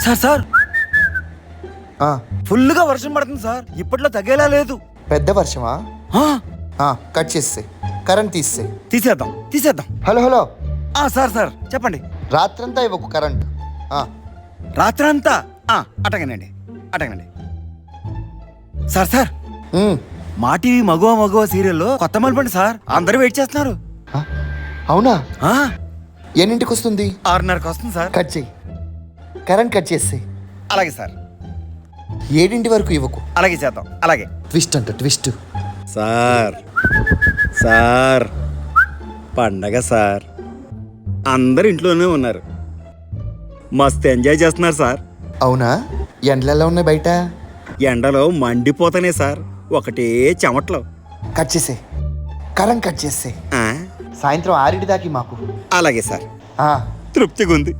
Sir sir ఆ, ఫుల్గా వర్షం పడుతుంది సార్, ఇప్పట్లో తగ్గేలా లేదు. పెద్ద వర్షమా? ఆ, కట్ చేస్తే కరెంట్ తీస్తే. తీసేద్దాం. హలో హలో, సార్ సార్ చెప్పండి. రాత్రంతా ఇవ్వకు కరెంట్. రాత్రంతా అటగనండి. సార్ సార్ ఉమ్, మా టీవీ మగువ సీరియల్లో కొత్త మలుపండి సార్, అందరూ వెయిట్ చేస్తున్నారు. ఆ, అవునా? ఆ, ఎన్నింటికి వస్తుంది? 6:30కి వస్తుంది సార్. కట్ చెయ్యి, కరెంట్ కట్ చేస్తే. అలాగే సార్, 7 వరకు ఇవ్వకు. అలాగే చేద్దాం. అలాగే ట్విస్ట్ అంట ట్విస్ట్. సార్ పండగ సార్, అందరు ఇంట్లోనే ఉన్నారు, మస్తు ఎంజాయ్ చేస్తున్నారు సార్. అవునా? ఎండలలో ఉన్నాయి బయట. ఎండలో మండిపోతానే సార్, ఒకటే చెమట్లో. కట్ చేసే, కరెంట్ కట్ చేస్తే. ఆ, సాయంత్రం 6 దాకి మాకు. అలాగే సార్, ఆ, తృప్తిగా ఉంది.